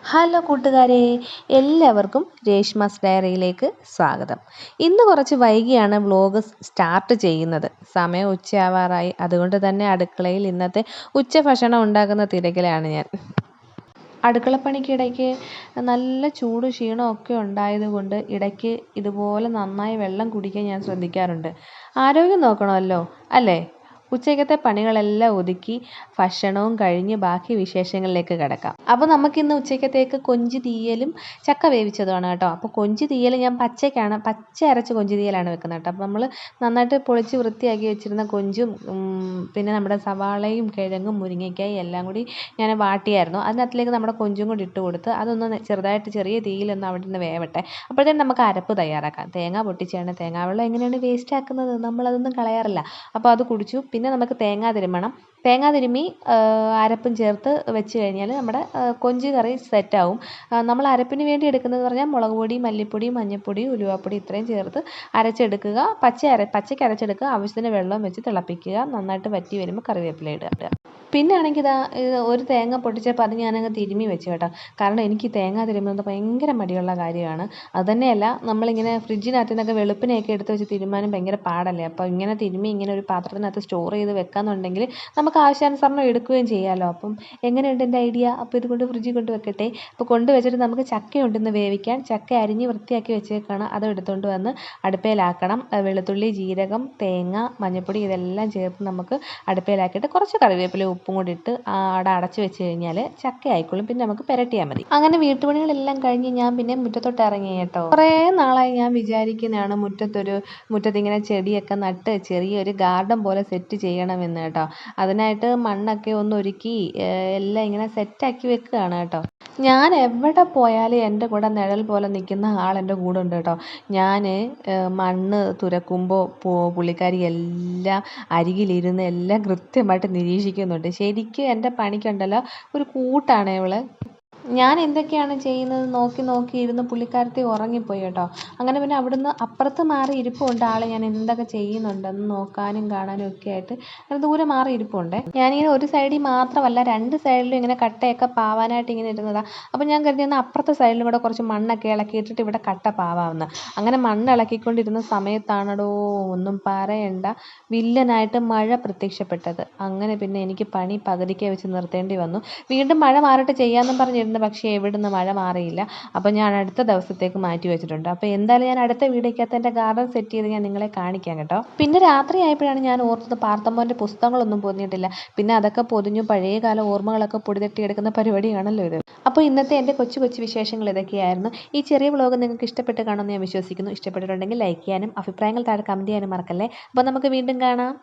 Hello കൂട്ടുകാരെ, എല്ലാവർക്കും രേഷ്മാസ് ഡയറിയിലേക്ക് സ്വാഗതം. ഇന്ന് കുറച്ച് വൈകിയാണ് വ്ലോഗ് സ്റ്റാർട്ട് ചെയ്യുന്നത്. സമയം ഉച്ചയാവാറായി. അതുകൊണ്ട് തന്നെ അടുക്കളയിൽ ഇന്നത്തെ ഉച്ചഭക്ഷണം ഉണ്ടാക്കുന്ന തിരക്കിലാണ് ഞാൻ. അടുക്കളപ്പണിക്കിടയ്ക്ക് നല്ല ചൂട് ക്ഷീണമൊക്കെ ഉണ്ടായതുകൊണ്ട് ഇടയ്ക്ക് ഇതുപോലെ നന്നായി വെള്ളം കുടിക്കാൻ ഞാൻ ശ്രദ്ധിക്കാറുണ്ട്. ആരോഗ്യം നോക്കണമല്ലോ അല്ലേ? ഉച്ചയ്ക്കത്തെ പണികളെല്ലാം ഒതുക്കി ഭക്ഷണവും കഴിഞ്ഞ് ബാക്കി വിശേഷങ്ങളിലേക്ക് കിടക്കാം. അപ്പോൾ നമുക്കിന്ന് ഉച്ചയ്ക്കത്തേക്ക് കൊഞ്ച് തീയലും ചക്ക വേവിച്ചതുമാണ് കേട്ടോ. അപ്പോൾ കൊഞ്ച് തീയൽ ഞാൻ പച്ച അരച്ച് കൊഞ്ച് തീയലാണ് വെക്കുന്നത് കേട്ടോ. അപ്പോൾ നമ്മൾ നന്നായിട്ട് പൊളിച്ച് വൃത്തിയാക്കി വെച്ചിരുന്ന കൊഞ്ചും പിന്നെ നമ്മുടെ സവാളയും കിഴങ്ങും മുരിങ്ങയ്ക്കായും എല്ലാം കൂടി ഞാൻ വാട്ടിയായിരുന്നു. അതിനകത്തിലേക്ക് നമ്മുടെ കൊഞ്ചും കൂടി ഇട്ട് കൊടുത്ത് അതൊന്ന് ചെറുതായിട്ട് ചെറിയ തീയിലൊന്ന് അവിടെ നിന്ന് വേവട്ടെ. അപ്പോഴത്തേനും നമുക്ക് അരപ്പ് തയ്യാറാക്കാം. തേങ്ങ പൊട്ടിച്ചാണ് തേങ്ങാവെള്ളം എങ്ങനെയാണ് വേസ്റ്റ് ആക്കുന്നത്, നമ്മളതൊന്നും കളയാറില്ല. അപ്പോൾ അത് കുടിച്ചു. പിന്നെ നമുക്ക് തേങ്ങ തിരുമ്മി അരപ്പും ചേർത്ത് വെച്ച് കഴിഞ്ഞാൽ നമ്മുടെ കൊഞ്ച് കറി സെറ്റാവും. നമ്മൾ അരപ്പിന് വേണ്ടി എടുക്കുന്നതെന്ന് പറഞ്ഞാൽ മുളക് പൊടി, മല്ലിപ്പൊടി, മഞ്ഞൾപ്പൊടി, ഉലുവാപ്പൊടി ഇത്രയും ചേർത്ത് അരച്ചെടുക്കുക. പച്ചയ്ക്ക് അരച്ചെടുക്കുക. ആവശ്യത്തിന് വെള്ളം വെച്ച് തിളപ്പിക്കുക. നന്നായിട്ട് വറ്റി വരുമ്പോൾ കറിവേപ്പില ഇടുക. പിന്നെ ആണെങ്കിൽ ഇതാ ഒരു തേങ്ങ പൊട്ടിച്ചപ്പോൾ അത് ഞാനങ്ങ് തിരുമ്മി വെച്ചു കേട്ടോ. കാരണം എനിക്ക് തേങ്ങ തിരുമ്മുന്നത് ഭയങ്കര മടിയുള്ള കാര്യമാണ്. അതുതന്നെയല്ല, നമ്മളിങ്ങനെ ഫ്രിഡ്ജിനകത്ത് നിന്നൊക്കെ വെളുപ്പിനെയൊക്കെ എടുത്ത് വെച്ച് തിരുമ്മാനും ഭയങ്കര പാടല്ലേ. അപ്പോൾ ഇങ്ങനെ തിരുമ്മി ഇങ്ങനെ ഒരു പാത്രത്തിനകത്ത് സ്റ്റോർ ചെയ്ത് വെക്കാന്നുണ്ടെങ്കിൽ നമുക്ക് ആവശ്യാനുസരണം എടുക്കുകയും ചെയ്യാമല്ലോ. അപ്പം എങ്ങനെയുണ്ട് എൻ്റെ ഐഡിയ? അപ്പോൾ ഇതുകൊണ്ട് ഫ്രിഡ്ജിൽ കൊണ്ട് വെക്കട്ടെ. അപ്പോൾ കൊണ്ട് വെച്ചിട്ട് നമുക്ക് ചക്കയുണ്ടെന്ന് വേവിക്കാൻ. ചക്ക അരിഞ്ഞ് വൃത്തിയാക്കി വെച്ചേക്കാണ്. അത് എടുത്തുകൊണ്ട് വന്ന് അടുപ്പയിലാക്കണം. വെളുത്തുള്ളി, ജീരകം, തേങ്ങ, മഞ്ഞൾപ്പൊടി ഇതെല്ലാം ചേർത്ത് നമുക്ക് അടുപ്പയിലാക്കിയിട്ട് കുറച്ച് കറിവേപ്പില ഉപ്പും കൂടി ഇട്ട് അവിടെ അടച്ച് വെച്ച് കഴിഞ്ഞാൽ ചക്ക ആയിക്കോളും. പിന്നെ നമുക്ക് പുരട്ടിയാൽ മതി. അങ്ങനെ വീട്ടുപണികളെല്ലാം കഴിഞ്ഞ് ഞാൻ പിന്നെ മുറ്റത്തോട്ട് ഇറങ്ങി കേട്ടോ. കുറേ നാളായി ഞാൻ വിചാരിക്കുന്നതാണ് മുറ്റത്തിങ്ങനെ ചെടിയൊക്കെ നട്ട് ചെറിയൊരു ഗാർഡൻ പോലെ സെറ്റ് ചെയ്യണമെന്ന് കേട്ടോ. അതിനായിട്ട് മണ്ണൊക്കെ ഒന്ന് ഒരുക്കി എല്ലാം ഇങ്ങനെ സെറ്റാക്കി വെക്കുകയാണ് കേട്ടോ. ഞാൻ എവിടെ പോയാലും എൻ്റെ കൂടെ നിഴൽ പോലെ നിൽക്കുന്ന ആൾ എൻ്റെ കൂടെ ഉണ്ട് കേട്ടോ. ഞാൻ മണ്ണ് തുരക്കുമ്പോൾ പുള്ളിക്കാരി എല്ലാം അരികിലിരുന്ന് എല്ലാം കൃത്യമായിട്ട് നിരീക്ഷിക്കുന്നുണ്ട്. ശരിക്കും എൻ്റെ പണിക്കുണ്ടല്ലോ ഒരു കൂട്ടാണ് ഇവള്. ഞാൻ എന്തൊക്കെയാണ് ചെയ്യുന്നത് നോക്കി ഇരുന്ന് പുള്ളിക്കാരത്തി ഉറങ്ങിപ്പോയി കേട്ടോ. അങ്ങനെ പിന്നെ അവിടുന്ന് അപ്പുറത്ത് മാറി ഇരിപ്പുണ്ട് ആൾ. ഞാൻ എന്തൊക്കെ ചെയ്യുന്നുണ്ടെന്ന് നോക്കാനും കാണാനും ഒക്കെ ആയിട്ട് ദൂരെ മാറി ഇരിപ്പുണ്ട്. ഞാനിങ്ങനെ ഒരു സൈഡിൽ മാത്രമല്ല 2 സൈഡിലും ഇങ്ങനെ കട്ടയൊക്കെ പാവാനായിട്ട് ഇങ്ങനെ ഇരുന്നതാണ്. അപ്പോൾ ഞാൻ കരുതിയെന്നാൽ അപ്പുറത്തെ സൈഡിലും കൂടെ കുറച്ച് മണ്ണൊക്കെ ഇളക്കിയിട്ടിട്ട് ഇവിടെ കട്ട പാവാമെന്ന്. അങ്ങനെ മണ്ണ് ഇളക്കിക്കൊണ്ടിരുന്ന സമയത്താണടോ ഒന്നും പറയണ്ട, വില്ലനായിട്ട് മഴ പ്രത്യക്ഷപ്പെട്ടത്. അങ്ങനെ പിന്നെ എനിക്ക് പണി പകുതിക്ക് വെച്ച് നിർത്തേണ്ടി വന്നു. വീണ്ടും മഴ മാറിയിട്ട് ചെയ്യാമെന്നും പറഞ്ഞിരുന്നു. പക്ഷേ എവിടുന്ന് മഴ മാറിയില്ല. അപ്പോൾ ഞാൻ അടുത്ത ദിവസത്തേക്ക് മാറ്റി വെച്ചിട്ടുണ്ട്. അപ്പോൾ എന്തായാലും ഞാൻ അടുത്ത വീഡിയോക്കകത്ത് എൻ്റെ ഗാർഡൻ സെറ്റ് ചെയ്ത് ഞാൻ നിങ്ങളെ കാണിക്കാം കേട്ടോ. പിന്നെ രാത്രി ആയപ്പോഴാണ് ഞാൻ ഓർത്തത് പാർത്തമ്മോൻ്റെ പുസ്തകങ്ങളൊന്നും പൊതിഞ്ഞിട്ടില്ല. പിന്നെ അതൊക്കെ പൊതിഞ്ഞു. പഴയകാല ഓർമ്മകളൊക്കെ പൊടിതട്ടിയെടുക്കുന്ന പരിപാടിയാണല്ലോ ഇത്. അപ്പോൾ ഇന്നത്തെ എൻ്റെ കൊച്ചു വിശേഷങ്ങൾ ഇതൊക്കെയായിരുന്നു. ഈ ചെറിയ വ്ലോഗ് നിങ്ങൾക്ക് ഇഷ്ടപ്പെട്ട് കാണുമെന്ന് ഞാൻ വിശ്വസിക്കുന്നു. ഇഷ്ടപ്പെട്ടിട്ടുണ്ടെങ്കിൽ ലൈക്ക് ചെയ്യാനും അഭിപ്രായങ്ങൾ താഴെ കമൻറ്റ് ചെയ്യാനും മറക്കല്ലേ. അപ്പോൾ നമുക്ക് വീണ്ടും കാണാം.